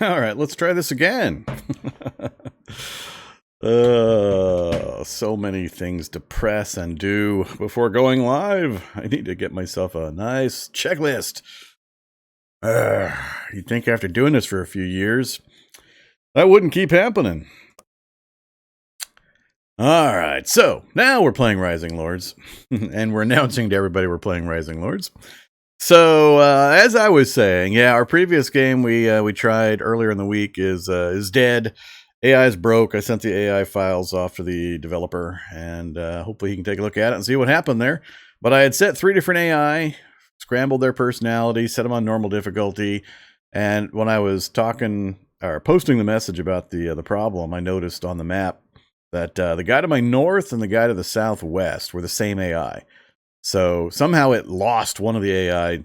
All right, let's try this again. So many things to press and do before going live. I need to get myself a nice checklist. You'd think after doing this for a few years, that wouldn't keep happening. All right, so now we're playing Rising Lords, and we're announcing to everybody we're playing Rising Lords. So as I was saying, yeah, our previous game we tried earlier in the week is dead. AI is broke. I sent the AI files off to the developer, and hopefully he can take a look at it and see what happened there. But I had set 3 different AI, scrambled their personality, set them on normal difficulty, and when I was talking or posting the message about the problem, I noticed on the map that the guy to my north and the guy to the southwest were the same AI. So somehow it lost one of the AI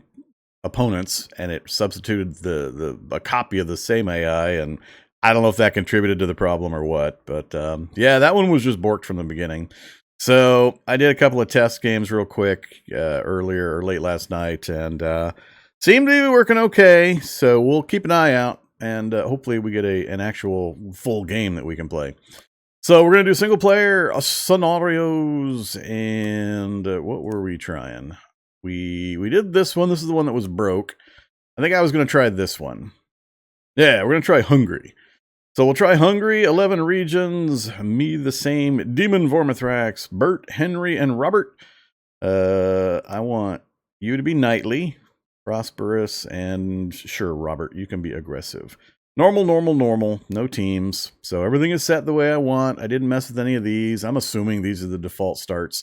opponents and it substituted a copy of the same AI, and I don't know if that contributed to the problem or what, but yeah, that one was just borked from the beginning. So I did a couple of test games real quick earlier or late last night, and seemed to be working okay. So we'll keep an eye out, and hopefully we get an actual full game that we can play. So we're going to do single player scenarios, and what were we trying? We did this one. This is the one that was broke. I think I was going to try this one. Yeah, we're going to try Hungary. So we'll try Hungary, 11 regions, me the same, Demon Vormithrax, Bert, Henry, and Robert. I want you to be knightly, prosperous, and sure, Robert, you can be aggressive. Normal, normal, normal, no teams. So everything is set the way I want. I didn't mess with any of these. I'm assuming these are the default starts.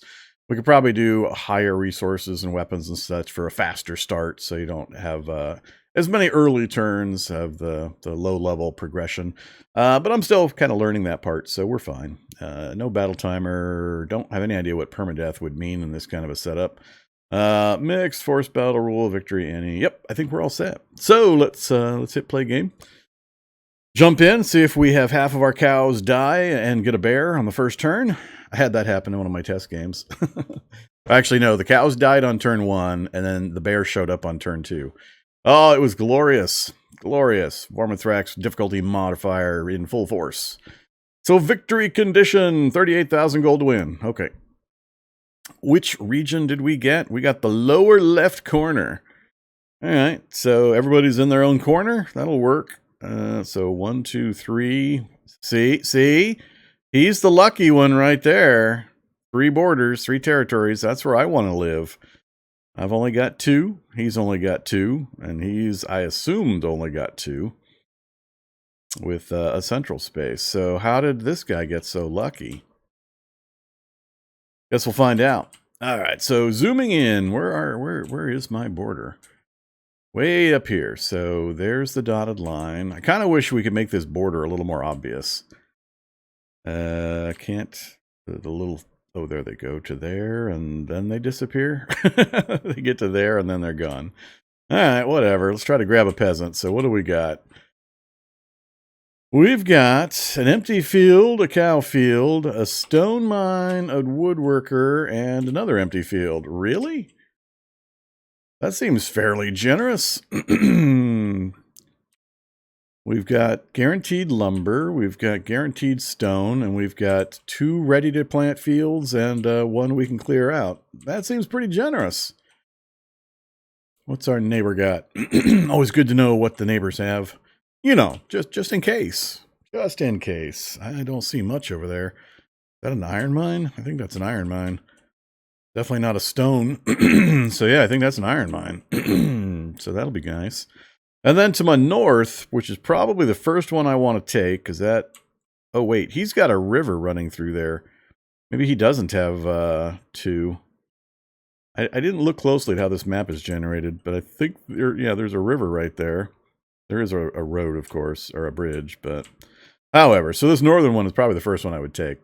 We could probably do higher resources and weapons and such for a faster start, so you don't have as many early turns of the low level progression. But I'm still kind of learning that part, so we're fine. No battle timer. Don't have any idea what permadeath would mean in this kind of a setup. Mixed force battle rule victory any. Yep, I think we're all set. So let's hit play game. Jump in, see if we have half of our cows die and get a bear on the first turn. I had that happen in one of my test games. Actually, no, the cows died on turn 1, and then the bear showed up on turn 2. Oh, it was glorious. Glorious. Vormithrax difficulty modifier in full force. So victory condition, 38,000 gold to win. Okay. Which region did we get? We got the lower left corner. All right, so everybody's in their own corner. That'll work. So 1, 2, 3. See? He's the lucky one right there. 3 borders, 3 territories. That's where I want to live. I've only got 2. He's only got 2. And he's, I assumed, only got 2. With a central space. So how did this guy get so lucky? Guess we'll find out. All right, so zooming in. Where is my border? Way up here. So there's the dotted line. I kind of wish we could make this border a little more obvious. Can't. The little. Oh, there they go to there, and then they disappear. They get to there, and then they're gone. All right, whatever. Let's try to grab a peasant. So what do we got? We've got an empty field, a cow field, a stone mine, a woodworker, and another empty field. Really? That seems fairly generous. We've got guaranteed lumber, we've got guaranteed stone, and we've got 2 ready-to-plant fields and 1 we can clear out. That seems pretty generous. What's our neighbor got? Always good to know what the neighbors have. You know, just in case. Just in case. I don't see much over there. Is that an iron mine? I think that's an iron mine. Definitely not a stone. So yeah, I think that's an iron mine. So that'll be nice. And then to my north, which is probably the first one I want to take, because that... Oh, wait, he's got a river running through there. Maybe he doesn't have 2. I didn't look closely at how this map is generated, but I think, there's a river right there. There is a road, of course, or a bridge, but... However, so this northern one is probably the first one I would take.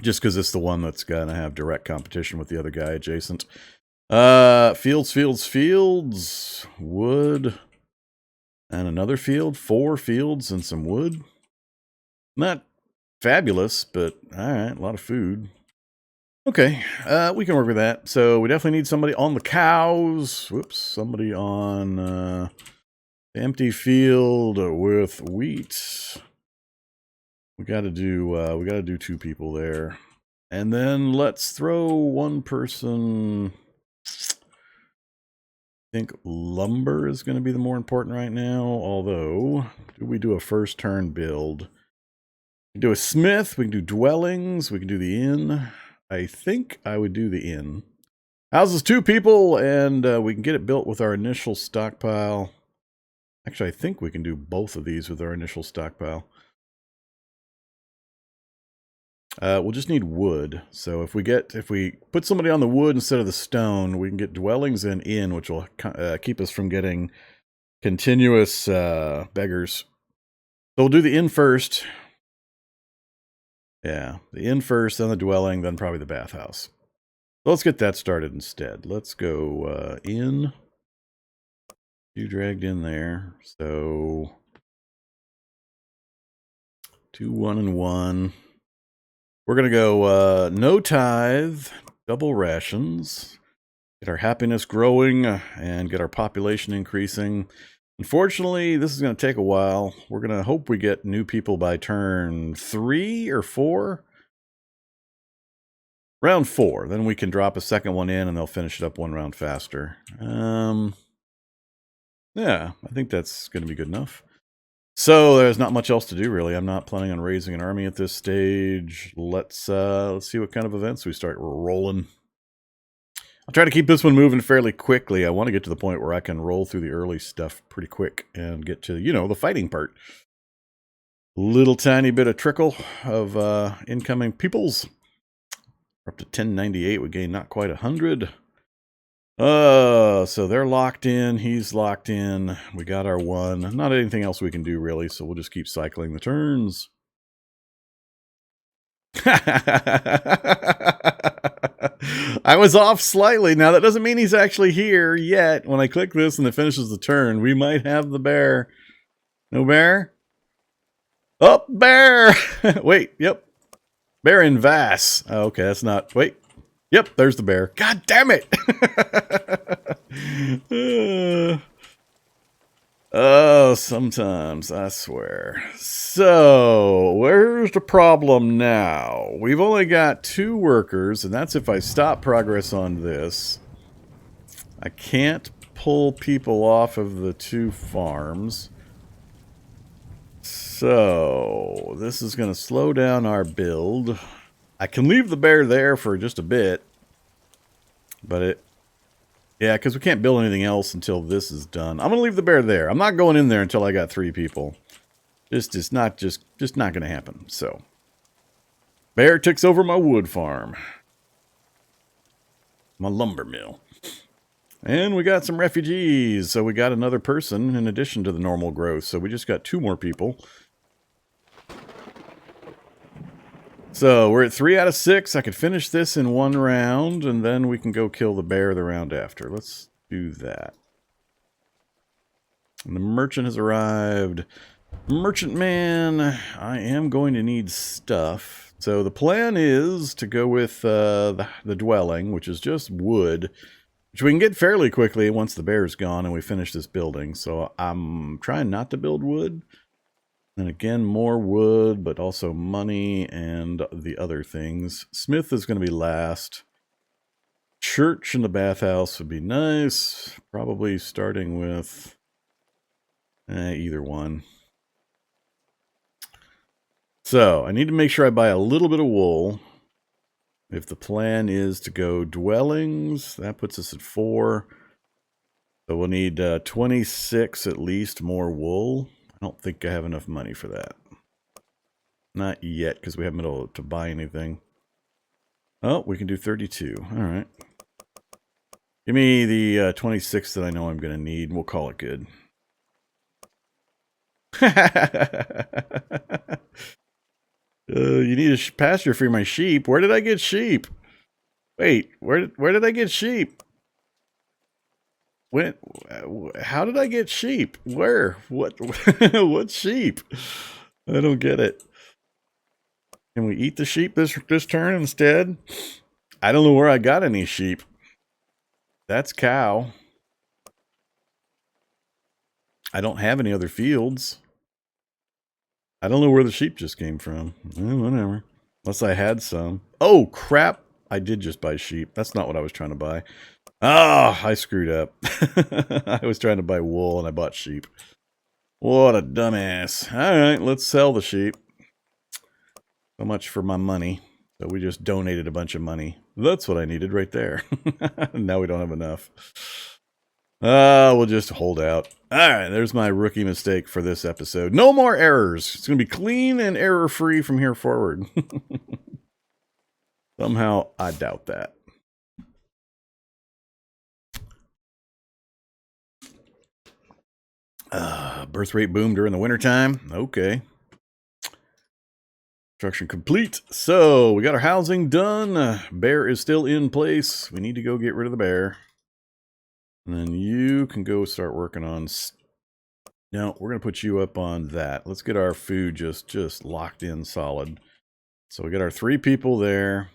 Just because it's the one that's going to have direct competition with the other guy adjacent. Fields. Wood. And another field. 4 fields and some wood. Not fabulous, but alright, a lot of food. Okay, we can work with that. So we definitely need somebody on the cows. Whoops, somebody on... Empty field with wheat. We gotta do 2 people there. And then let's throw 1 person. I think lumber is going to be the more important right now. Although, do we do a first turn build? We can do a smith. We can do dwellings. We can do the inn. I think I would do the inn. Houses 2 people, and we can get it built with our initial stockpile. Actually, I think we can do both of these with our initial stockpile. We'll just need wood. So if we put somebody on the wood instead of the stone, we can get dwellings and inn, which will keep us from getting continuous beggars. So we'll do the inn first. Yeah, the inn first, then the dwelling, then probably the bathhouse. So let's get that started instead. Let's go inn. You dragged in there. So 2, 1, and 1. We're going to go no tithe, double rations, get our happiness growing, and get our population increasing. Unfortunately, this is going to take a while. We're going to hope we get new people by turn 3 or 4. Round 4. Then we can drop a second one in, and they'll finish it up 1 round faster. Yeah, I think that's going to be good enough. So there's not much else to do, really. I'm not planning on raising an army at this stage. Let's see what kind of events we start rolling. I'll try to keep this one moving fairly quickly. I want to get to the point where I can roll through the early stuff pretty quick and get to, the fighting part. Little tiny bit of trickle of incoming peoples. We're up to 1098. We gain not quite 100. So they're locked in. He's locked in. We got our 1. Not anything else we can do, really, so we'll just keep cycling the turns. I was off slightly. Now, that doesn't mean he's actually here yet. When I click this and it finishes the turn, we might have the bear. No bear? Oh, bear! Wait, yep. Bear in Vass. Oh, okay, that's not... Wait. Yep, there's the bear. God damn it! Oh, sometimes, I swear. So, where's the problem now? We've only got 2 workers, and that's if I stop progress on this. I can't pull people off of the 2 farms. So, this is going to slow down our build. I can leave the bear there for just a bit. But yeah, because we can't build anything else until this is done. I'm going to leave the bear there. I'm not going in there until I got 3 people. Just not going to happen. So, bear takes over my wood farm. My lumber mill. And we got some refugees. So we got another person in addition to the normal growth. So we just got 2 more people. So we're at 3 out of 6. I could finish this in 1 round, and then we can go kill the bear the round after. Let's do that. And the merchant has arrived. Merchant man, I am going to need stuff. So the plan is to go with the dwelling, which is just wood, which we can get fairly quickly once the bear's gone and we finish this building. So I'm trying not to build wood. And again, more wood, but also money and the other things. Smith is going to be last. Church and the bathhouse would be nice. Probably starting with either one. So, I need to make sure I buy a little bit of wool. If the plan is to go dwellings, that puts us at 4. So we'll need 26 at least more wool. I don't think I have enough money for that. Not yet, because we haven't been able to buy anything. Oh, we can do 32. All right. Give me the 26 that I know I'm going to need, and we'll call it good. You need a pasture for my sheep. Where did I get sheep? Wait, where did I get sheep? When? How did I get sheep? Where? What? What sheep? I don't get it. Can we eat the sheep this turn instead? I don't know where I got any sheep. That's cow. I don't have any other fields. I don't know where the sheep just came from. Whatever. Unless I had some. Oh, crap. I did just buy sheep. That's not what I was trying to buy. Oh, I screwed up. I was trying to buy wool and I bought sheep. What a dumbass. All right, let's sell the sheep. So much for my money. So we just donated a bunch of money. That's what I needed right there. Now we don't have enough. We'll just hold out. All right, there's my rookie mistake for this episode. No more errors. It's going to be clean and error-free from here forward. Somehow, I doubt that. Birth rate boom during the wintertime. Okay. Construction complete. So, we got our housing done. Bear is still in place. We need to go get rid of the bear. And then you can go start working on... No, we're going to put you up on that. Let's get our food just locked in solid. So we got our 3 people there.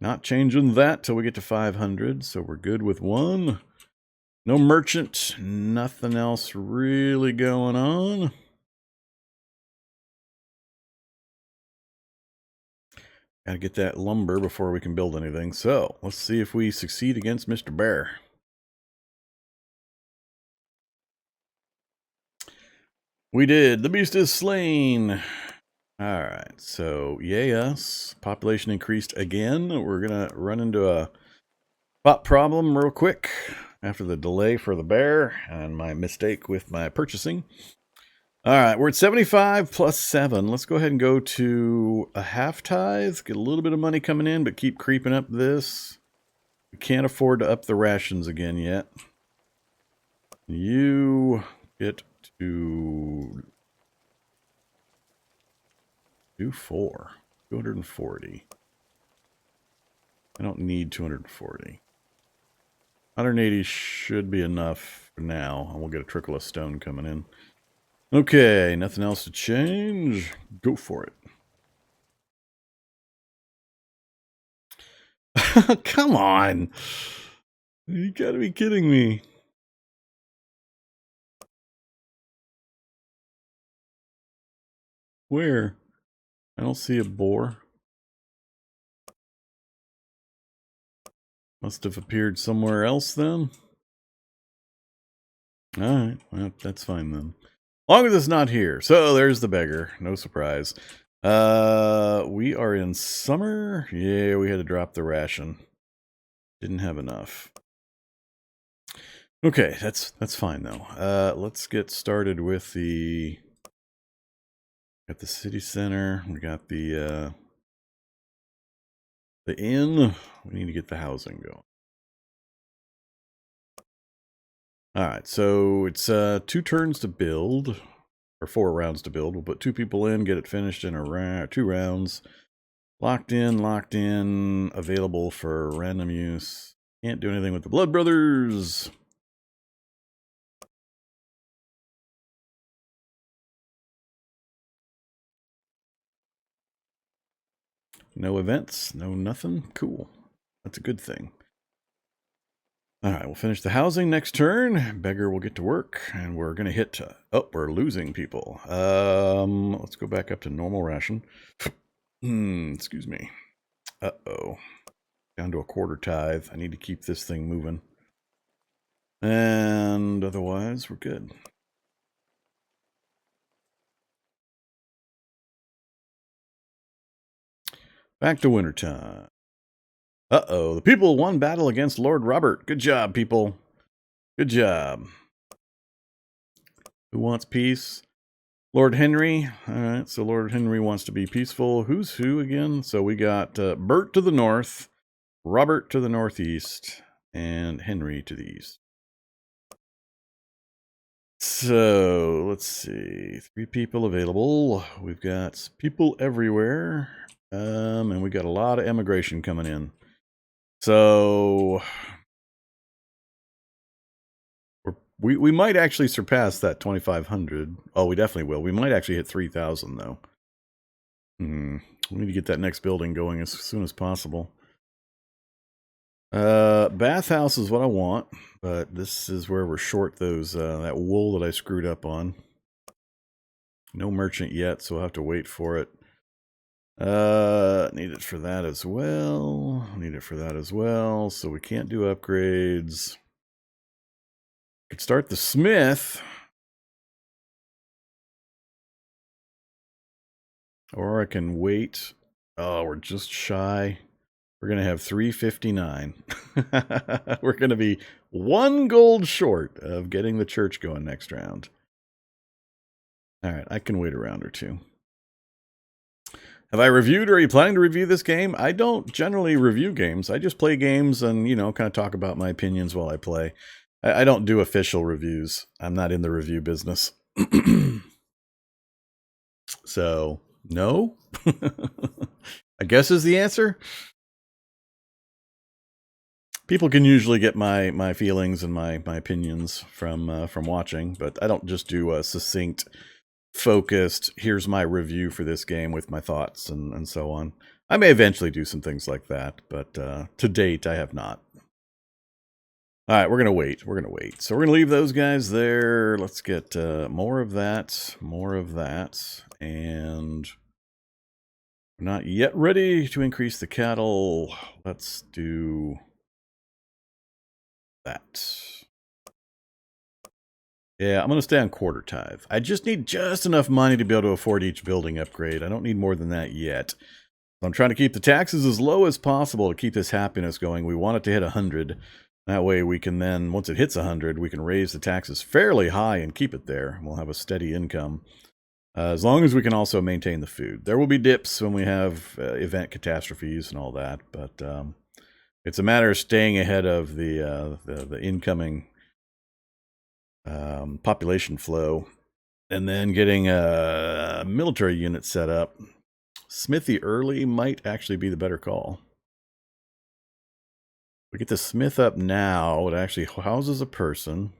Not changing that till we get to 500. So we're good with 1. No merchant. Nothing else really going on. Gotta get that lumber before we can build anything. So let's see if we succeed against Mr. Bear. We did. The beast is slain. All right. So yay us. Population increased again. We're going to run into a spot problem real quick after the delay for the bear and my mistake with my purchasing. All right. We're at 75 plus 7. Let's go ahead and go to a half tithe. Get a little bit of money coming in, but keep creeping up this. We can't afford to up the rations again yet. You get to do 240. I don't need 240. 180 should be enough for now, and we'll get a trickle of stone coming in. Okay, nothing else to change. Go for it. Come on. You gotta be kidding me. Where? I don't see a boar. Must have appeared somewhere else then. Alright, well, that's fine then. Long as it's not here. So there's the beggar. No surprise. We are in summer. Yeah, we had to drop the ration. Didn't have enough. Okay, that's fine though. Let's get started with the... Got the city center. We got the inn. We need to get the housing going. All right, so it's 2 turns to build, or 4 rounds to build. We'll put 2 people in, get it finished in 2 rounds. Locked in, available for random use. Can't do anything with the Blood Brothers. No events, no nothing. Cool. That's a good thing. All right, we'll finish the housing next turn. Beggar will get to work, and we're going to hit... oh, we're losing people. Let's go back up to normal ration. Excuse me. Uh-oh. Down to a quarter tithe. I need to keep this thing moving. And otherwise, we're good. Back to wintertime. Uh-oh. The people won battle against Lord Robert. Good job, people. Good job. Who wants peace? Lord Henry. All right, so Lord Henry wants to be peaceful. Who's who again? So we got Bert to the north, Robert to the northeast, and Henry to the east. So let's see. 3 people available. We've got people everywhere. And we got a lot of immigration coming in. So we might actually surpass that 2,500. Oh, we definitely will. We might actually hit 3,000 though. We need to get that next building going as soon as possible. Bathhouse is what I want, but this is where we're short those that wool that I screwed up on. No merchant yet, so I'll have to wait for it. Need it for that as well. Need it for that as well. So we can't do upgrades. Could start the smith. Or I can wait. Oh, we're just shy. We're going to have 359. We're going to be 1 gold short of getting the church going next round. All right, I can wait a round or two. Have I reviewed or are you planning to review this game? I don't generally review games. I just play games and, you know, kind of talk about my opinions while I play. I don't do official reviews. I'm not in the review business. So, no? I guess is the answer. People can usually get my feelings and my opinions from watching, but I don't just do a succinct, focused, here's my review for this game with my thoughts and so on. I may eventually do some things like that, but to date, I have not. All right, we're going to wait. We're going to wait. So we're going to leave those guys there. Let's get more of that, and we're not yet ready to increase the cattle. Let's do that. Yeah, I'm going to stay on quarter tithe. I just need just enough money to be able to afford each building upgrade. I don't need more than that yet. I'm trying to keep the taxes as low as possible to keep this happiness going. We want it to hit 100. That way we can then, once it hits 100, we can raise the taxes fairly high and keep it there. We'll have a steady income. As long as we can also maintain the food. There will be dips when we have event catastrophes and all that, but it's a matter of staying ahead of the incoming population flow, and then getting a military unit set up. Smithy early might actually be the better call. We get the smith up now. It actually houses a person.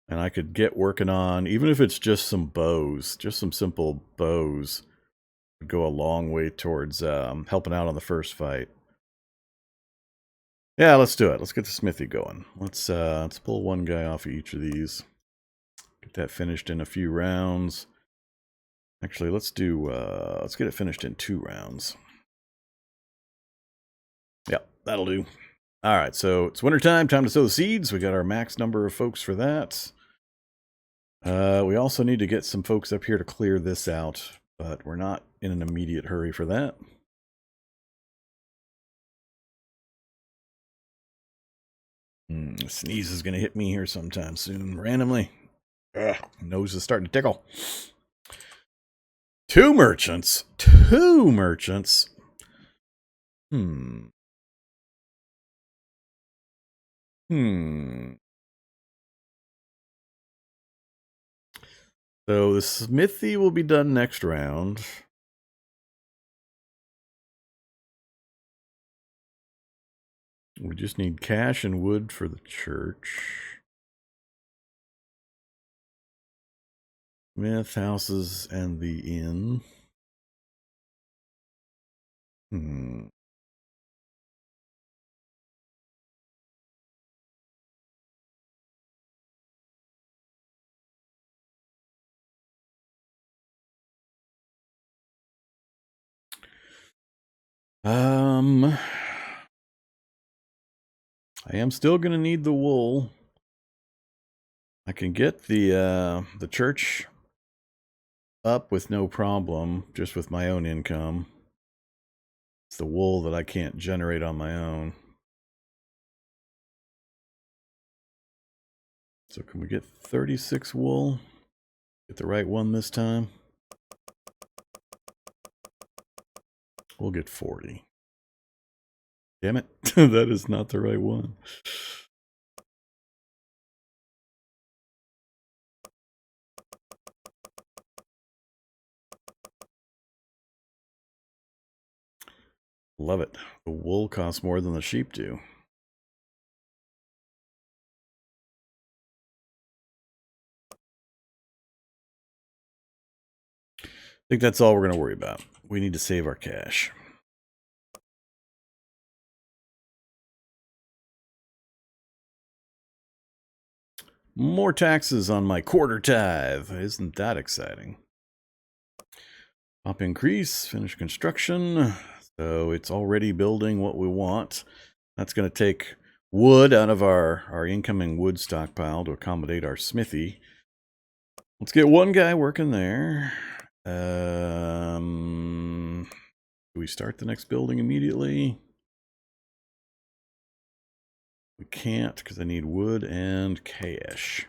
And I could get working on, even if it's just some bows, just some simple bows, would go a long way towards helping out on the first fight. Yeah, let's do it. Let's get the smithy going. Let's pull one guy off of each of these. Get that finished in a few rounds. Actually, let's get it finished in 2 rounds. Yep, that'll do. All right, so it's wintertime, time to sow the seeds. We got our max number of folks for that. We also need to get some folks up here to clear this out, but we're not in an immediate hurry for that. Sneeze is going to hit me here sometime soon, randomly. Ugh, nose is starting to tickle. 2 merchants. 2 merchants. So the smithy will be done next round. We just need cash and wood for the church. Smith, houses, and the inn. I am still going to need the wool. I can get the church up with no problem, just with my own income. It's the wool that I can't generate on my own. So can we get 36 wool? Get the right one this time? We'll get 40. Damn it, that is not the right one. Love it. The wool costs more than the sheep do. I think that's all we're going to worry about. We need to save our cash. More taxes on my quarter tithe. Isn't that exciting? Pop increase, finish construction. So it's already building what we want. That's going to take wood out of our incoming wood stockpile to accommodate our smithy. Let's get one guy working there. Do we start the next building immediately? We can't because I need wood and cash.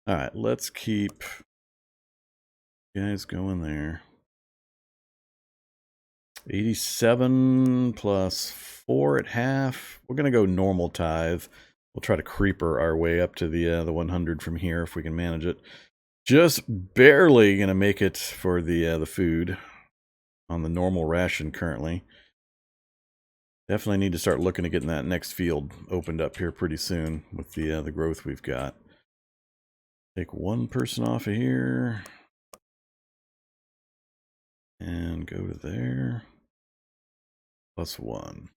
All right, let's keep guys going there. 87 plus 4 at half. We're going to go normal tithe. We'll try to creeper our way up to the 100 from here if we can manage it. Just barely going to make it for the food on the normal ration currently. Definitely need to start looking at getting that next field opened up here pretty soon with the growth we've got. Take one person off of here and go to there. Plus 1.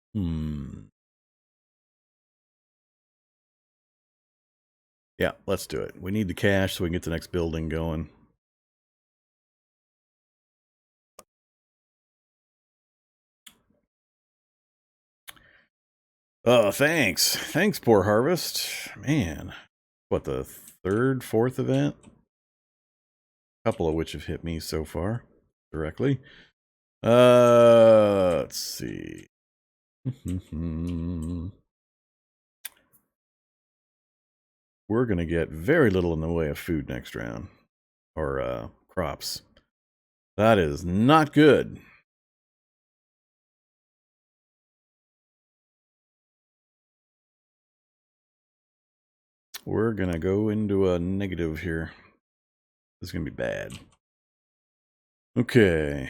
Yeah, let's do it. We need the cash so we can get the next building going. Oh, thanks. Thanks, Poor Harvest. Man, what, the third, fourth event? A couple of which have hit me so far directly. Let's see. We're going to get very little in the way of food next round. Or crops. That is not good. We're going to go into a negative here. This is going to be bad. Okay.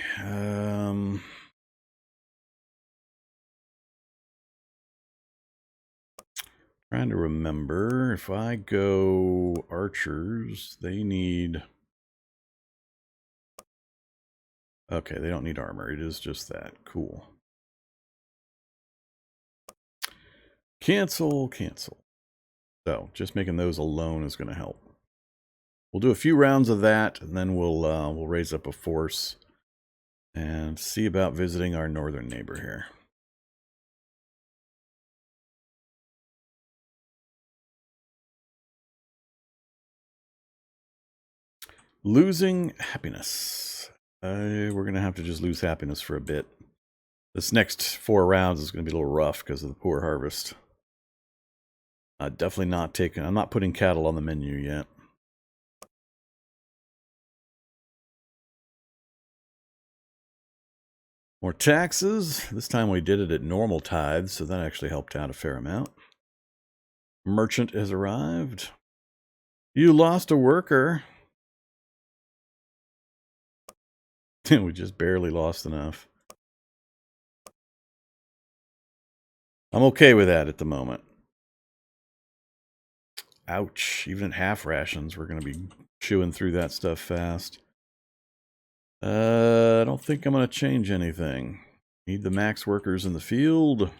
Trying to remember. If I go archers, they need... Okay, they don't need armor. It is just that. Cool. Cancel, cancel. So, just making those alone is going to help. We'll do a few rounds of that, and then we'll raise up a force and see about visiting our northern neighbor here. Losing happiness. We're going to have to just lose happiness for a bit. This next 4 rounds is going to be a little rough because of the poor harvest. Definitely not taking... I'm not putting cattle on the menu yet. More taxes. This time we did it at normal tithes, so that actually helped out a fair amount. Merchant has arrived. You lost a worker. We just barely lost enough. I'm okay with that at the moment. Ouch. Even at half rations, we're going to be chewing through that stuff fast. I don't think I'm going to change anything. Need the max workers in the field.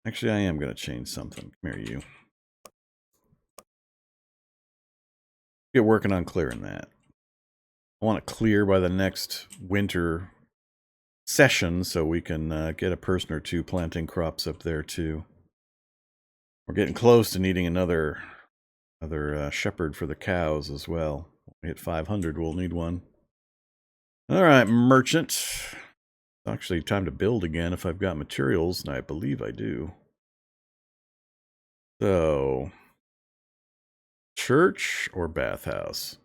Actually, I am going to change something. Come here, you. Get working on clearing that. I want to clear by the next winter session so we can get a person or two planting crops up there too. We're getting close to needing another shepherd for the cows as well. When we hit 500, we'll need one. All right, merchant. It's actually time to build again if I've got materials, and I believe I do. So, church or bathhouse?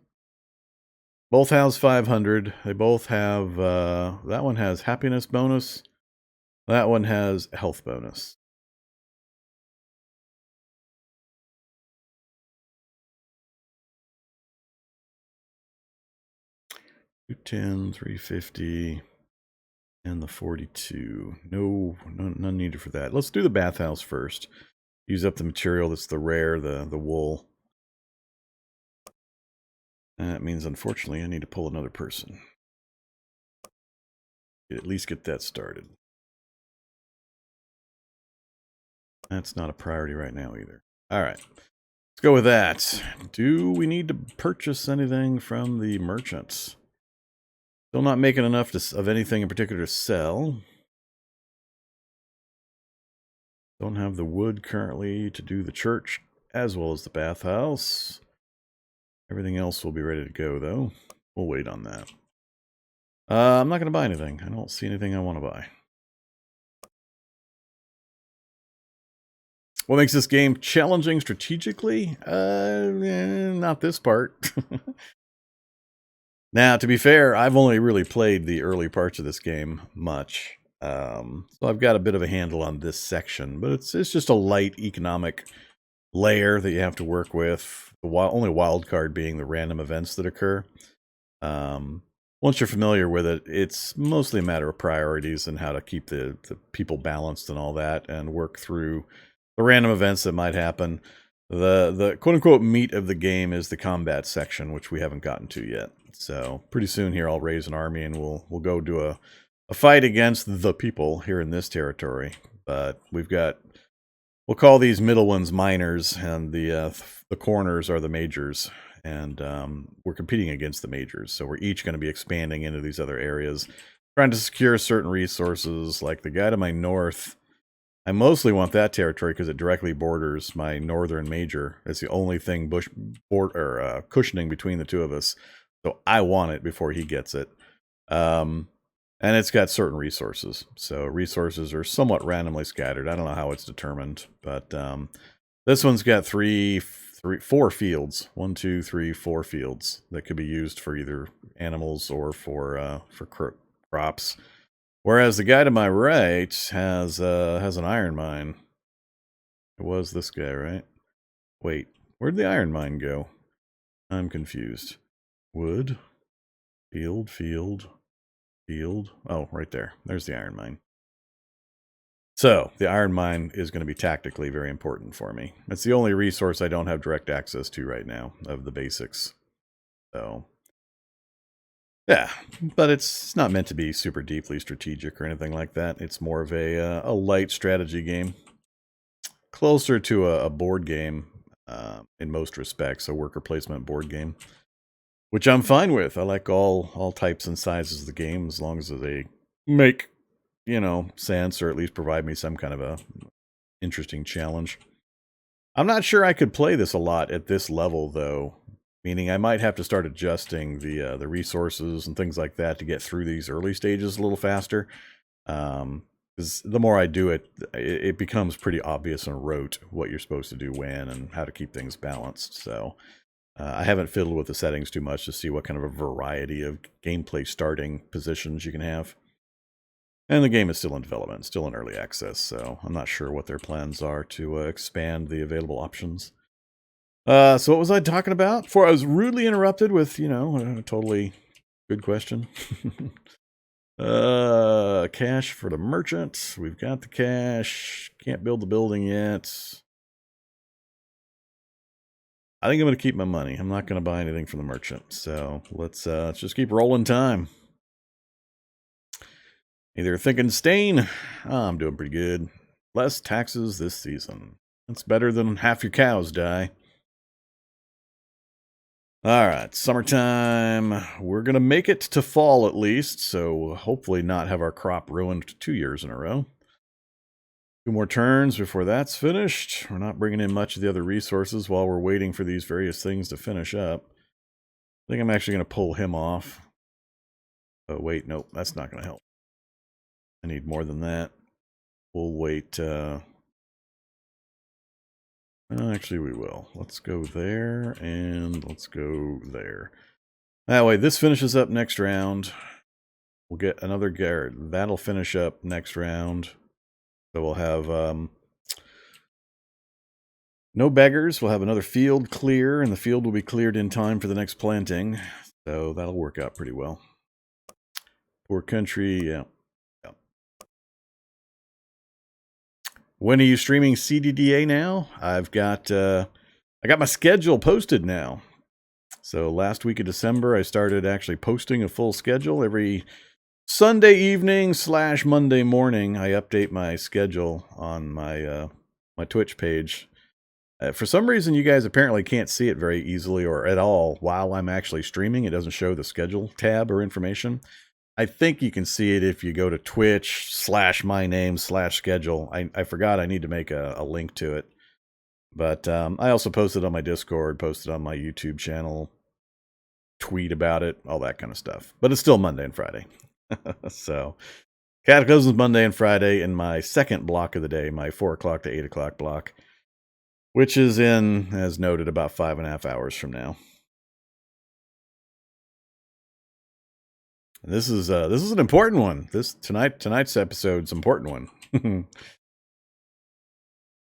Both have 500. They both have, that one has happiness bonus. That one has health bonus. $210, $350, and the 42. None needed for that. Let's do the bathhouse first. Use up the material that's the rare, the wool. That means, unfortunately, I need to pull another person. At least get that started. That's not a priority right now either. All right. Let's go with that. Do we need to purchase anything from the merchants? Still not making enough of anything in particular to sell. Don't have the wood currently to do the church as well as the bathhouse. Everything else will be ready to go, though. We'll wait on that. I'm not going to buy anything. I don't see anything I want to buy. What makes this game challenging strategically? Not this part. Now, to be fair, I've only really played the early parts of this game much. So I've got a bit of a handle on this section, but it's just a light economic layer that you have to work with. The only wild card being the random events that occur. Once you're familiar with it, it's mostly a matter of priorities and how to keep the people balanced and all that, and work through the random events that might happen. The quote-unquote meat of the game is the combat section, which we haven't gotten to yet. So pretty soon here I'll raise an army and we'll go do a fight against the people here in this territory. But we'll call these middle ones minors, and the corners are the majors. And we're competing against the majors, so we're each going to be expanding into these other areas, trying to secure certain resources. Like the guy to my north, I mostly want that territory because it directly borders my northern major. It's the only thing cushioning between the two of us, so I want it before he gets it. And it's got certain resources, so resources are somewhat randomly scattered. I don't know how it's determined, but this one's got four fields. 1, 2, 3, 4 fields that could be used for either animals or for crops. Whereas the guy to my right has an iron mine. It was this guy, right? Wait, where'd the iron mine go? I'm confused. Wood, field. Oh, right there. There's the iron mine. So, the iron mine is going to be tactically very important for me. It's the only resource I don't have direct access to right now of the basics. So, yeah, but it's not meant to be super deeply strategic or anything like that. It's more of a light strategy game. Closer to a board game in most respects, a worker placement board game. Which I'm fine with. I like all types and sizes of the game as long as they make sense, or at least provide me some kind of a interesting challenge. I'm not sure I could play this a lot at this level, though. Meaning I might have to start adjusting the resources and things like that to get through these early stages a little faster. Because the more I do it, it becomes pretty obvious and rote what you're supposed to do when and how to keep things balanced. So I haven't fiddled with the settings too much to see what kind of a variety of gameplay starting positions you can have. And the game is still in development, still in early access, so I'm not sure what their plans are to expand the available options. So what was I talking about? Before I was rudely interrupted with, a totally good question. Cash for the merchant. We've got the cash. Can't build the building yet. I think I'm going to keep my money. I'm not going to buy anything from the merchant. So let's just keep rolling time. Either thinking Stain. Oh, I'm doing pretty good. Less taxes this season. That's better than half your cows die. All right, summertime. We're going to make it to fall at least, so hopefully not have our crop ruined 2 years in a row. 2 more turns before that's finished. We're not bringing in much of the other resources while we're waiting for these various things to finish up. I think I'm actually going to pull him off. Oh, wait, nope, that's not going to help. I need more than that. We'll wait. Actually, we will. Let's go there, and let's go there. That way, this finishes up next round. We'll get another guard. That'll finish up next round. So we'll have no beggars. We'll have another field clear, and the field will be cleared in time for the next planting. So that'll work out pretty well. Poor country, yeah. When are you streaming CDDA now? I got my schedule posted now. So last week of December, I started actually posting a full schedule. Every Sunday evening / Monday morning, I update my schedule on my my Twitch page. For some reason, you guys apparently can't see it very easily or at all while I'm actually streaming. It doesn't show the schedule tab or information. I think you can see it if you go to Twitch/my name/schedule. I forgot I need to make a link to it. But I also posted on my Discord, posted on my YouTube channel, tweet about it, all that kind of stuff. But it's still Monday and Friday. So Cataclysms Monday and Friday in my second block of the day, my 4 o'clock to 8 o'clock block, which is in, as noted, about 5.5 hours from now. And this is an important one. Tonight's episode's an important one.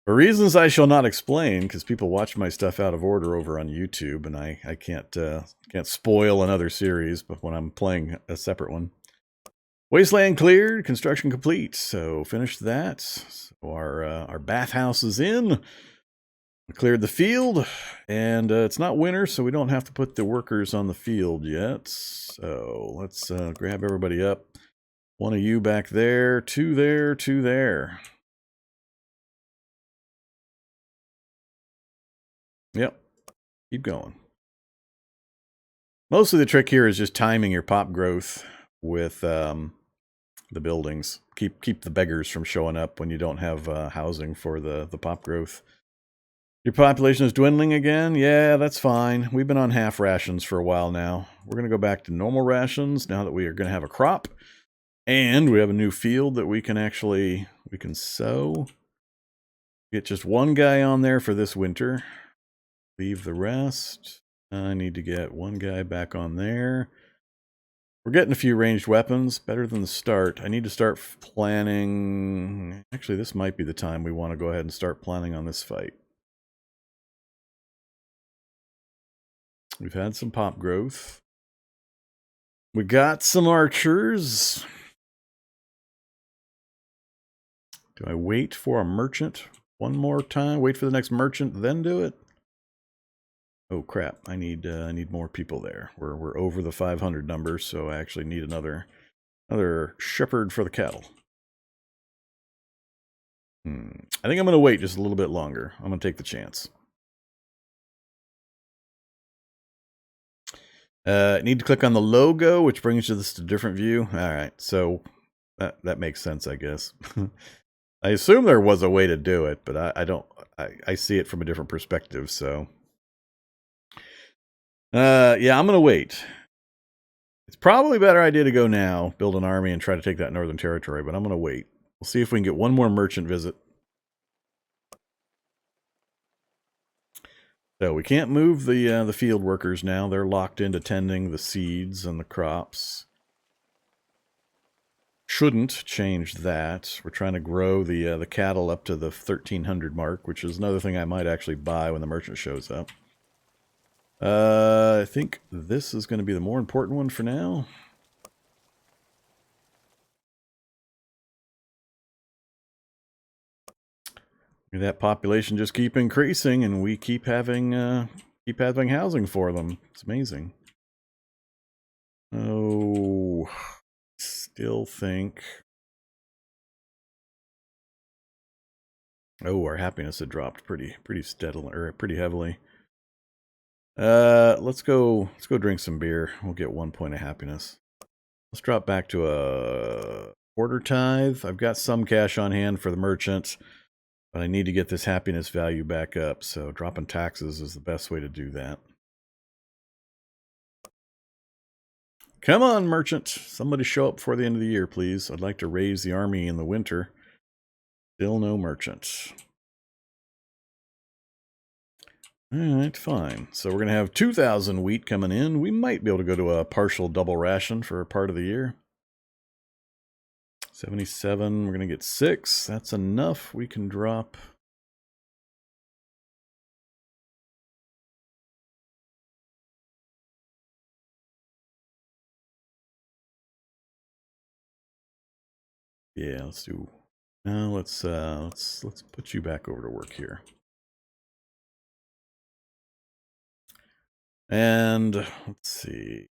For reasons I shall not explain, because people watch my stuff out of order over on YouTube, and I can't spoil another series, but when I'm playing a separate one. Wasteland cleared, construction complete. So finished that. So our bathhouse is in. We cleared the field, and it's not winter, so we don't have to put the workers on the field yet. So let's grab everybody up. One of you back there, two there, two there. Yep, keep going. Mostly the trick here is just timing your pop growth with the buildings. Keep the beggars from showing up when you don't have housing for the pop growth. Your population is dwindling again? Yeah, that's fine. We've been on half rations for a while now. We're going to go back to normal rations now that we are going to have a crop. And we have a new field that we can sow. Get just one guy on there for this winter. Leave the rest. I need to get one guy back on there. We're getting a few ranged weapons. Better than the start. I need to start planning. Actually, this might be the time we want to go ahead and start planning on this fight. We've had some pop growth. We got some archers. Do I wait for a merchant one more time? Wait for the next merchant, then do it? Oh crap! I need more people there. We're over the 500 number, so I actually need another shepherd for the cattle. I think I'm going to wait just a little bit longer. I'm going to take the chance. Need to click on the logo, which brings you this to a different view. All right, so that makes sense, I guess. I assume there was a way to do it, but I don't. I see it from a different perspective, so. Yeah, I'm gonna wait. It's probably a better idea to go now, build an army, and try to take that Northern Territory, but I'm gonna wait. We'll see if we can get one more merchant visit. So we can't move the field workers now. They're locked into tending the seeds and the crops. Shouldn't change that. We're trying to grow the cattle up to the 1,300 mark, which is another thing I might actually buy when the merchant shows up. I think this is going to be the more important one for now. That population just keep increasing, and we keep having housing for them. It's amazing. Oh, still think. Oh, our happiness had dropped pretty steadily, or pretty heavily. Let's go drink some beer. We'll get 1 point of happiness. Let's drop back to a quarter tithe. I've got some cash on hand for the merchant, but I need to get this happiness value back up, so dropping taxes is the best way to do that. Come on, merchant. Somebody show up before the end of the year, please. I'd like to raise the army in the winter. Still no merchant. Alright, fine. So we're going to have 2,000 wheat coming in. We might be able to go to a partial double ration for a part of the year. 77, we're going to get 6. That's enough. We can drop. Yeah, let's do. Now let's put you back over to work here. And let's see.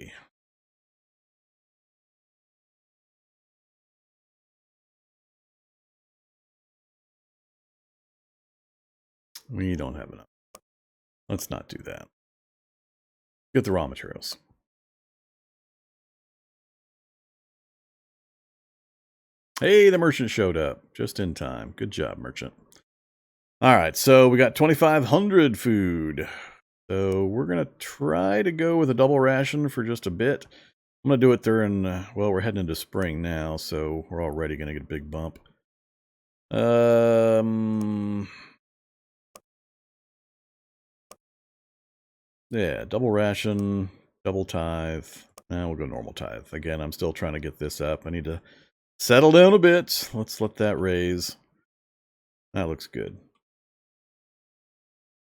We don't have enough. Let's not do that. Get the raw materials. Hey, the merchant showed up just in time. Good job, merchant. All right, so we got 2,500 food. So we're going to try to go with a double ration for just a bit. I'm going to do it during, well, we're heading into spring now, so we're already going to get a big bump. Yeah, double ration, double tithe. Now we'll go normal tithe. Again, I'm still trying to get this up. I need to settle down a bit. Let's let that raise. That looks good.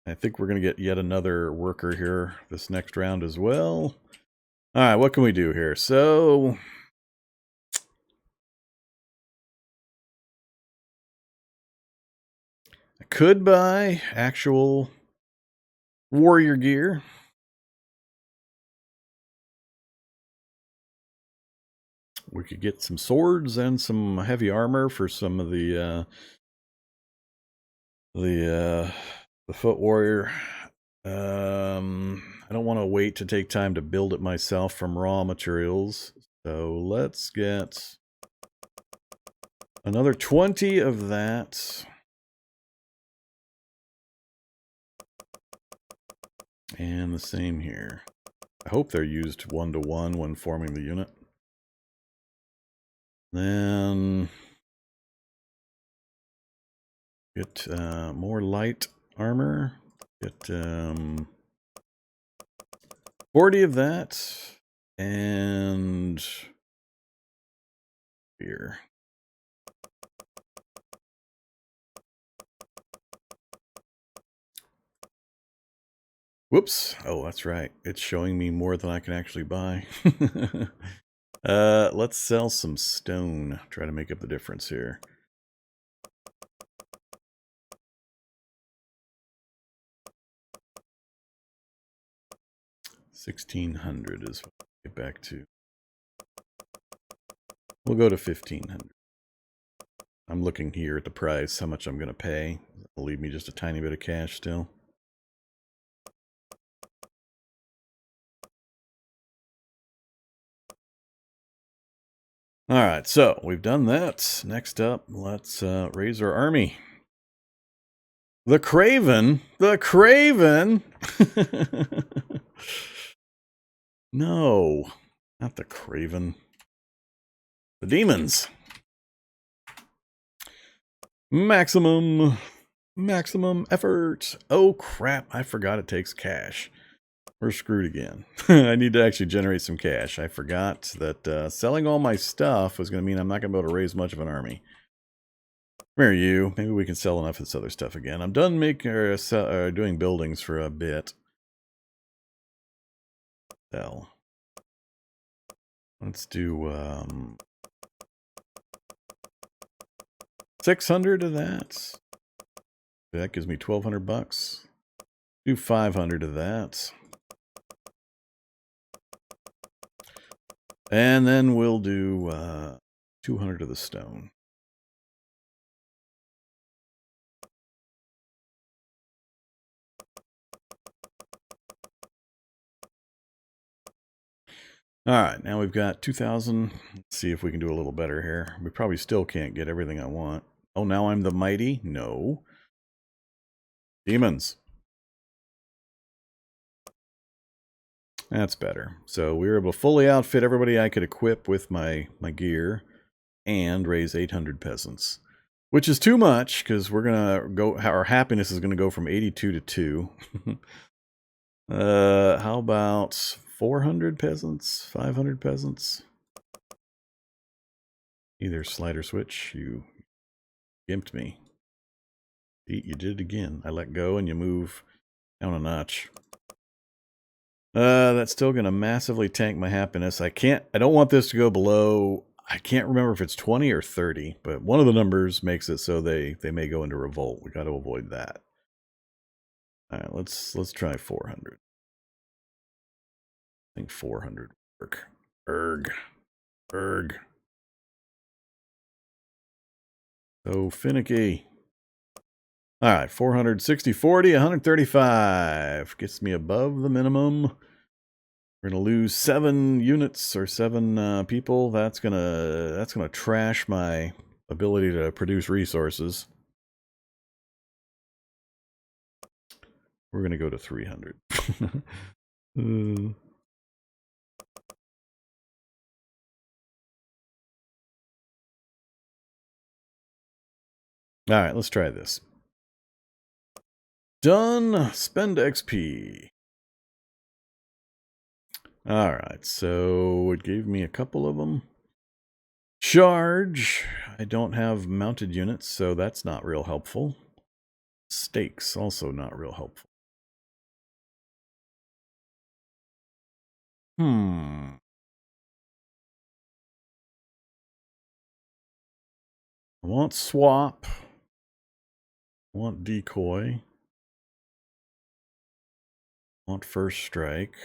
I think we're going to get yet another worker here this next round as well. All right, what can we do here? So I could buy actual warrior gear. We could get some swords and some heavy armor for some of the foot warrior. I don't want to wait to take time to build it myself from raw materials. So let's get another 20 of that. And the same here. I hope they're used 1-to-1 when forming the unit. Then get more light armor. Get 40 of that. And here. Whoops. Oh, that's right. It's showing me more than I can actually buy. Let's sell some stone. Try to make up the difference here. $1,600 is what I get back to. We'll go to 1,500. I'm looking here at the price, how much I'm going to pay. It'll leave me just a tiny bit of cash still. All right, so we've done that. Next up, let's raise our army. The Craven? The Craven? No, not the Craven. The demons. Maximum effort. Oh crap, I forgot it takes cash. We're screwed again. I need to actually generate some cash. I forgot that selling all my stuff was going to mean I'm not going to be able to raise much of an army. Come here, you. Maybe we can sell enough of this other stuff again. I'm done making doing buildings for a bit. Sell. Let's do 600 of that. That gives me 1,200 bucks. Do 500 of that. And then we'll do 200 of the stone. All right, now we've got 2,000. Let's see if we can do a little better here. We probably still can't get everything I want. Oh, now I'm the mighty? No. Demons. That's better. So we were able to fully outfit everybody I could equip with my gear and raise 800 peasants. Which is too much, because we're going to go, our happiness is going to go from 82 to 2. How about 400 peasants? 500 peasants? Either slide or switch. You gimped me. You did it again. I let go and you move down a notch. That's still going to massively tank my happiness. I don't want this to go below, I can't remember if it's 20 or 30, but one of the numbers makes it so they may go into revolt. We got to avoid that. All right, let's try 400. I think 400 work. Erg. So finicky. All right, 460, 40, 135. Gets me above the minimum. We're gonna lose 7 units or 7 people. That's gonna trash my ability to produce resources. We're gonna go to 300. All right, let's try this. Done. Spend XP. All right, so it gave me a couple of them. Charge. I don't have mounted units, so that's not real helpful. Stakes, also not real helpful. I want swap. I want decoy. I want first strike.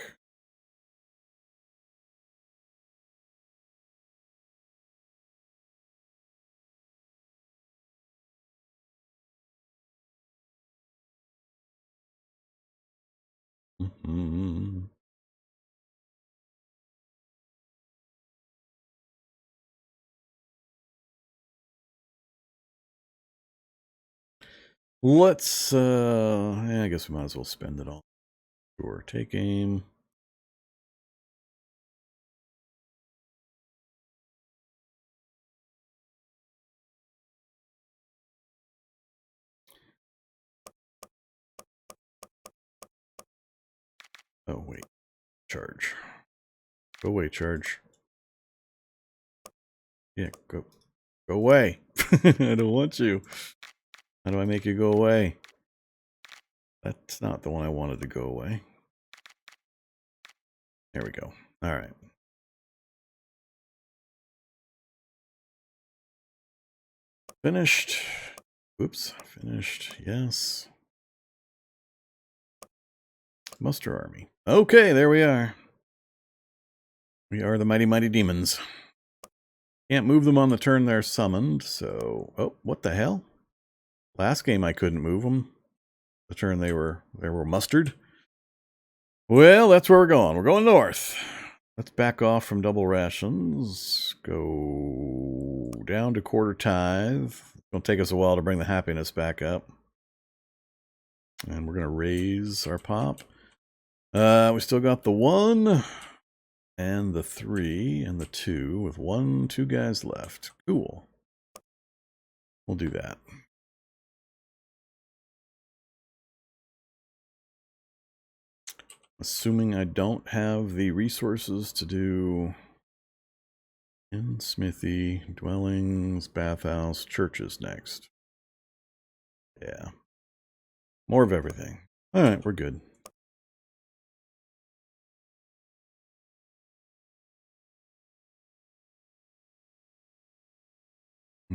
Let's, I guess we might as well spend it all. Sure, take aim. Oh, wait. Charge. Go away, charge. Yeah, go away. I don't want you. How do I make you go away? That's not the one I wanted to go away. There we go. All right. Finished. Oops. Finished. Yes. Muster army. Okay, there we are. We are the mighty, mighty demons. Can't move them on the turn they're summoned, so... Oh, what the hell? Last game I couldn't move them. The turn they were mustered. Well, that's where we're going. We're going north. Let's back off from double rations. Go down to quarter tithe. It'll take us a while to bring the happiness back up. And we're going to raise our pop. We still got the 1 and the 3 and the 2 with 2 guys left. Cool. We'll do that. Assuming I don't have the resources to do in smithy, dwellings, bathhouse, churches next. Yeah. More of everything. All right, we're good.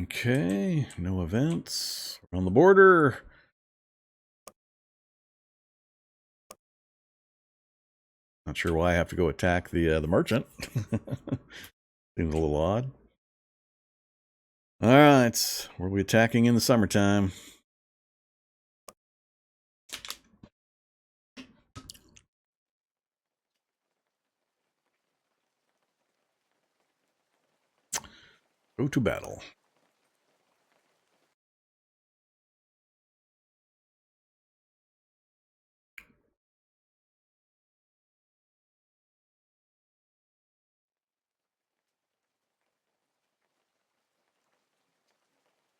Okay, no events. We're on the border. Not sure why I have to go attack the merchant. Seems a little odd. All right, where are we attacking in the summertime? Go to battle.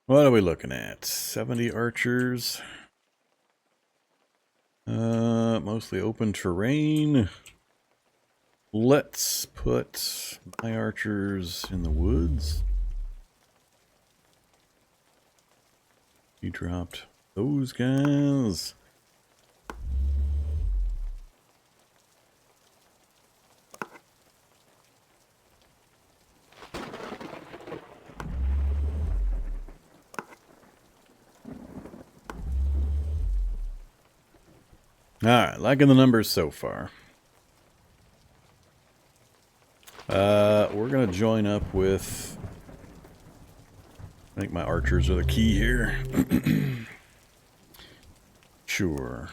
What are we looking at? 70 archers. Mostly open terrain. Let's put my archers in the woods. You dropped those guys. Alright, liking the numbers so far. We're going to join up with... I think my archers are the key here. sure.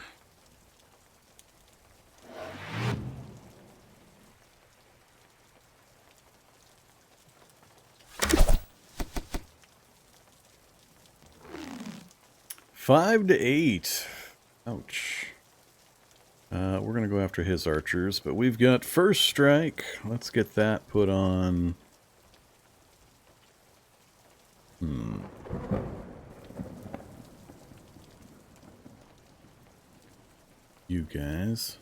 Five to 8. Ouch. We're going to go after his archers, but we've got first strike. Let's get that put on. You guys.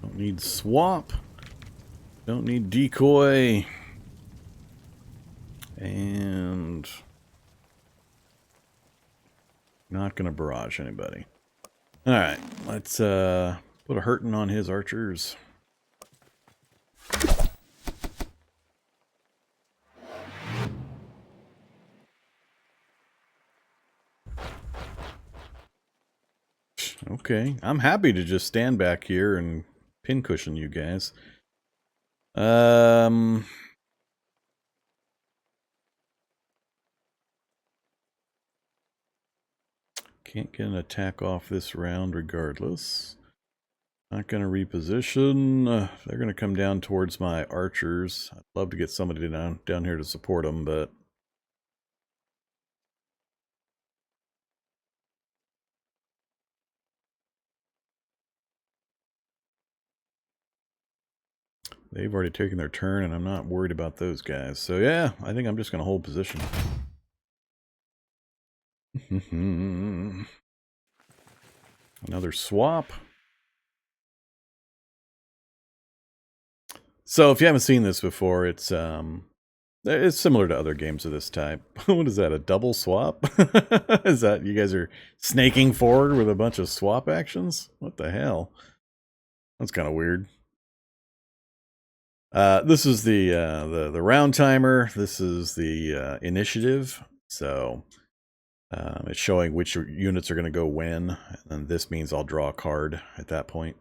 Don't need swap. Don't need decoy. And not going to barrage anybody. All right, let's put a hurting on his archers. Okay, I'm happy to just stand back here and pincushion you guys. Can't get an attack off this round regardless. Not going to reposition. They're going to come down towards my archers. I'd love to get somebody down here to support them, but they've already taken their turn, and I'm not worried about those guys. So yeah, I think I'm just going to hold position. Another swap. So if you haven't seen this before, it's similar to other games of this type. What is that, a double swap? Is that you guys are snaking forward with a bunch of swap actions? What the hell? That's kind of weird. This is the round timer. This is the initiative. So it's showing which units are going to go when, and this means I'll draw a card at that point.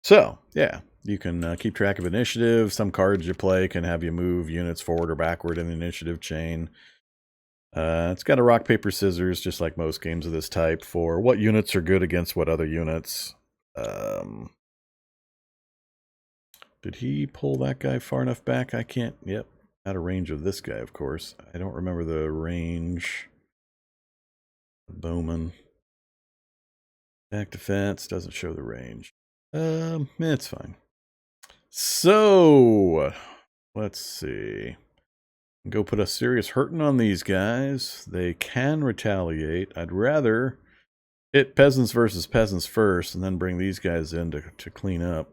So yeah, you can keep track of initiative. Some cards you play can have you move units forward or backward in the initiative chain. It's got a rock, paper, scissors, just like most games of this type, for what units are good against what other units. Did he pull that guy far enough back? I can't. Yep, out of range of this guy, of course. I don't remember the range. Bowman. Back defense doesn't show the range. It's fine. So, let's see. Go put a serious hurting on these guys. They can retaliate. I'd rather hit peasants versus peasants first and then bring these guys in to clean up.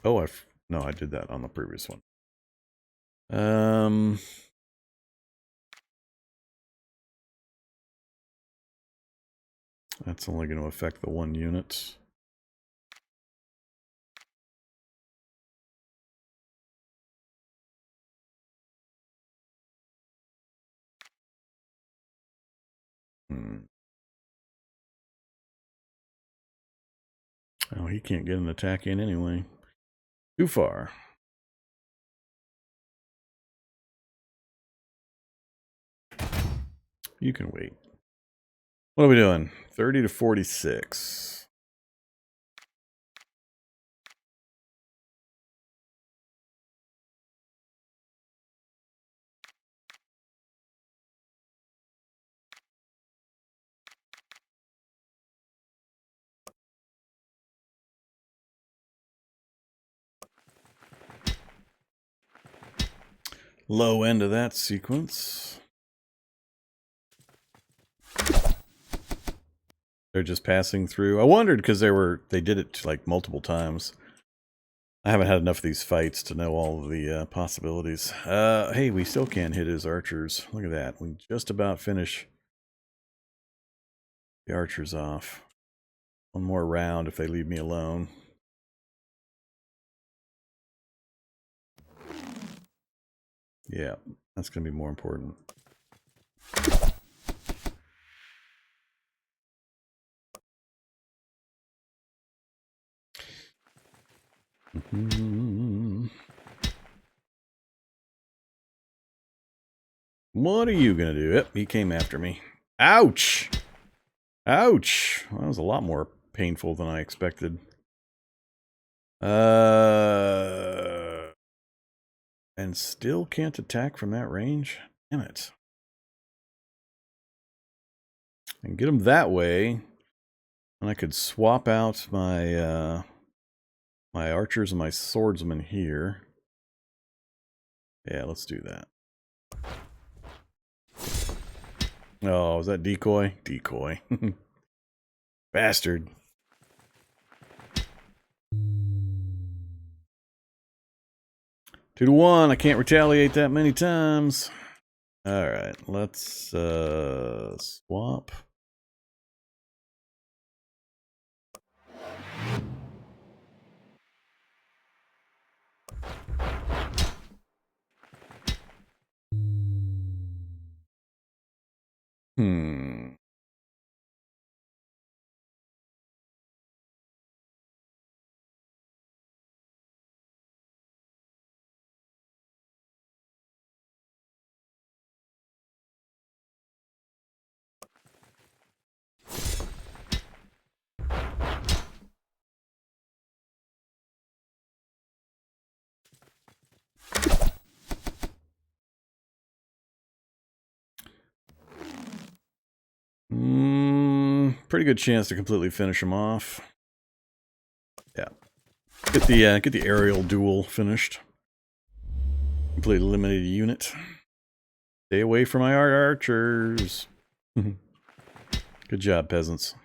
Oh, no, I did that on the previous one. That's only going to affect the one unit. Oh, he can't get an attack in anyway. Too far. You can wait. What are we doing? 30 to 46. Low end of that sequence. They're just passing through. I wondered because they did it like multiple times. I haven't had enough of these fights to know all of the possibilities. Hey, we still can't hit his archers. Look at that. We just about finish the archers off. One more round if they leave me alone. Yeah, that's going to be more important. What are you gonna do? Yep, he came after me. Ouch! Ouch! That was a lot more painful than I expected. And still can't attack from that range? Damn it. And get him that way. And I could swap out my my archers and my swordsmen here. Yeah, let's do that. Oh, is that decoy? Decoy. Bastard. 2-1. I can't retaliate that many times. Alright, let's swap. Pretty good chance to completely finish him off. Yeah. Get the aerial duel finished. Completely eliminated a unit. Stay away from my archers. Good job, peasants.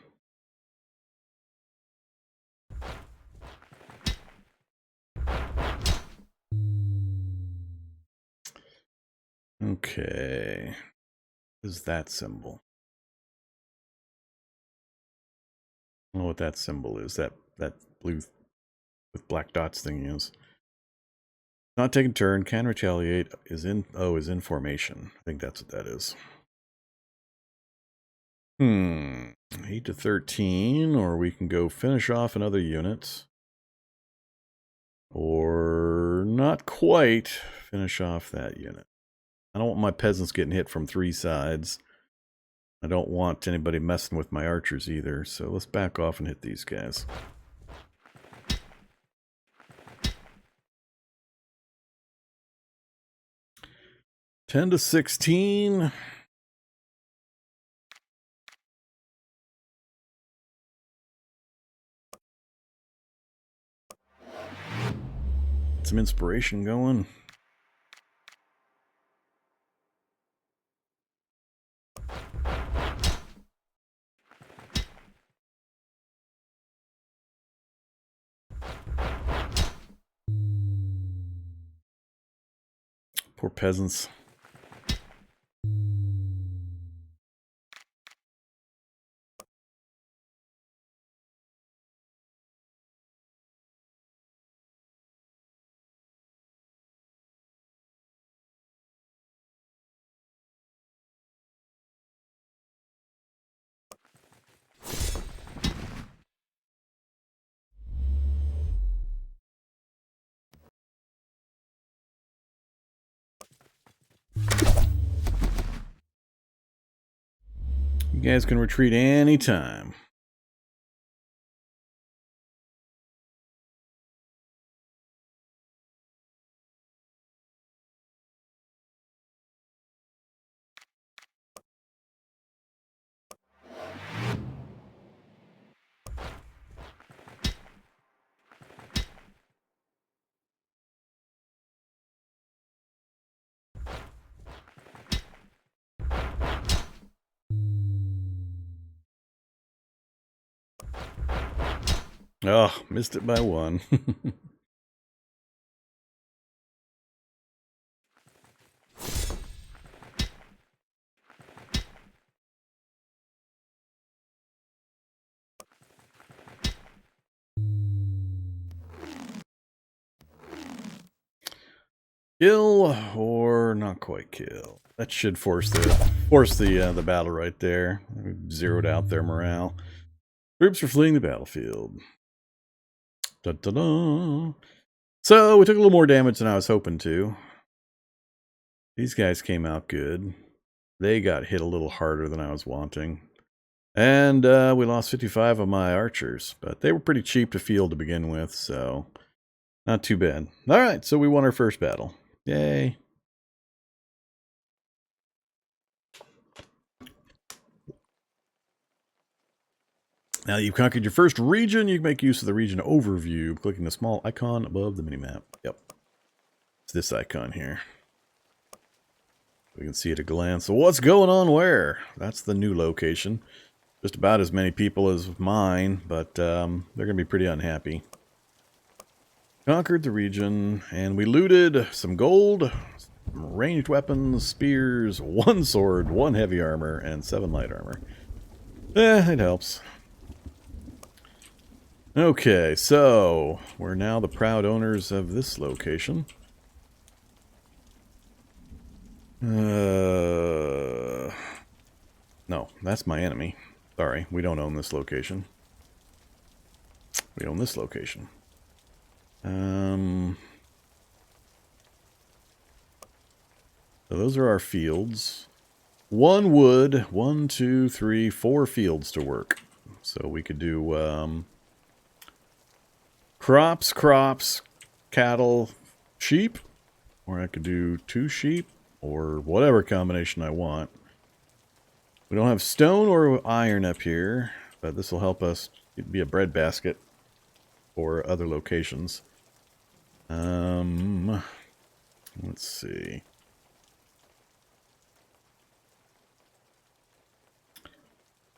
Okay. What is that symbol? I don't know what that symbol is. That blue with black dots thing is. Not taking turn, can retaliate, is in formation. I think that's what that is. 8 to 13, or we can go finish off another unit. Or not quite finish off that unit. I don't want my peasants getting hit from 3 sides. I don't want anybody messing with my archers either, so let's back off and hit these guys. $10 to 16. Get some inspiration going. Poor peasants. You guys can retreat anytime. Oh, missed it by 1. Kill or not quite kill. That should force the battle right there. We've zeroed out their morale. Troops are fleeing the battlefield. Da, da, da. So we took a little more damage than I was hoping to. These guys came out good. They got hit a little harder than I was wanting. And we lost 55 of my archers, but they were pretty cheap to field to begin with, so not too bad. All right, so we won our first battle. Yay. Now that you've conquered your first region, you can make use of the region overview, clicking the small icon above the minimap. Yep. It's this icon here. We can see at a glance. So what's going on where? That's the new location. Just about as many people as mine, but they're going to be pretty unhappy. Conquered the region, and we looted some gold, some ranged weapons, spears, 1 sword, 1 heavy armor, and 7 light armor. It helps. Okay, so we're now the proud owners of this location. No, that's my enemy. Sorry, we don't own this location. We own this location. So those are our fields. 1 wood, 1, 2, 3, 4 fields to work. So we could do crops, cattle, sheep, or I could do 2 sheep, or whatever combination I want. We don't have stone or iron up here, but this will help us be a breadbasket for other locations. Let's see.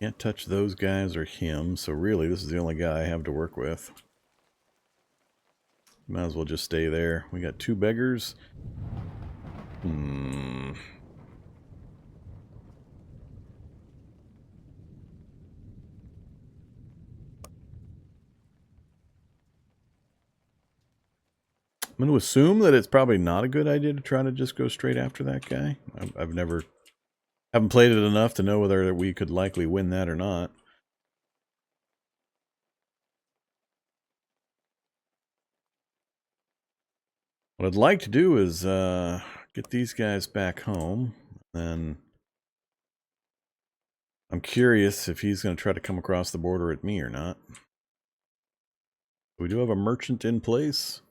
Can't touch those guys or him, so really this is the only guy I have to work with. Might as well just stay there. We got 2 beggars. I'm going to assume that it's probably not a good idea to try to just go straight after that guy. Haven't played it enough to know whether we could likely win that or not. What I'd like to do is get these guys back home. Then I'm curious if he's going to try to come across the border at me or not. We do have a merchant in place.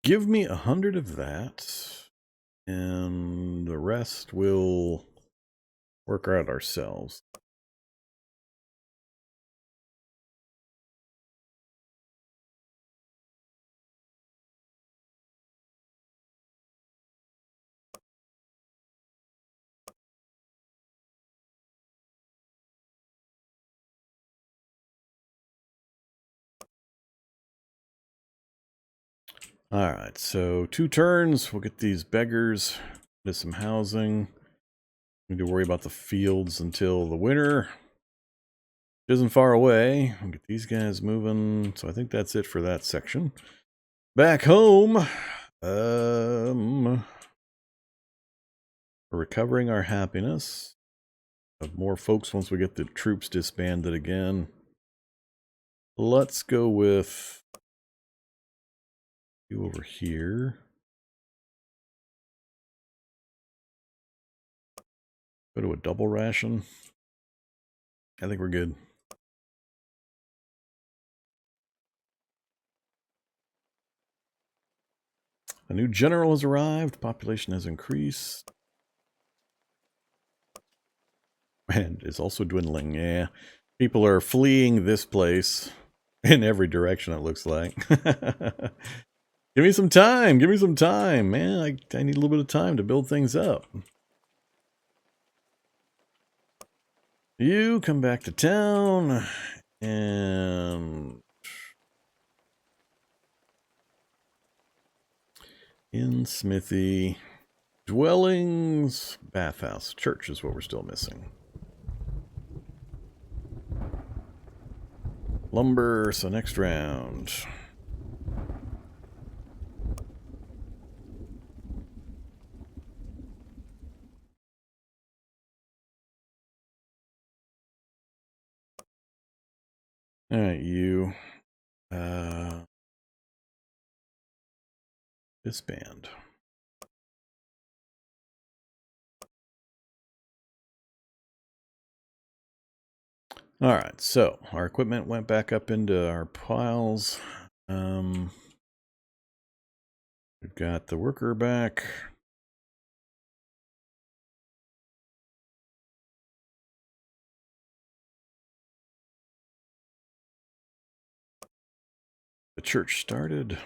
Give me 100 of that, and the rest we'll work out ourselves. Alright, so 2 turns, we'll get these beggars into some housing. Need to worry about the fields until the winter. Isn't far away. We'll get these guys moving. So I think that's it for that section. Back home. We're recovering our happiness. Have more folks once we get the troops disbanded again. Let's go with you over here. Go to a double ration. I think we're good. A new general has arrived. Population has increased. And it's also dwindling. Yeah. People are fleeing this place in every direction, it looks like. Give me some time. Give me some time. Man, I need a little bit of time to build things up. You come back to town. And in Smithy. Dwellings. Bathhouse. Church is what we're still missing. Lumber. So next round. All right, you disband. All right, so our equipment went back up into our piles. We've got the worker back. The church started.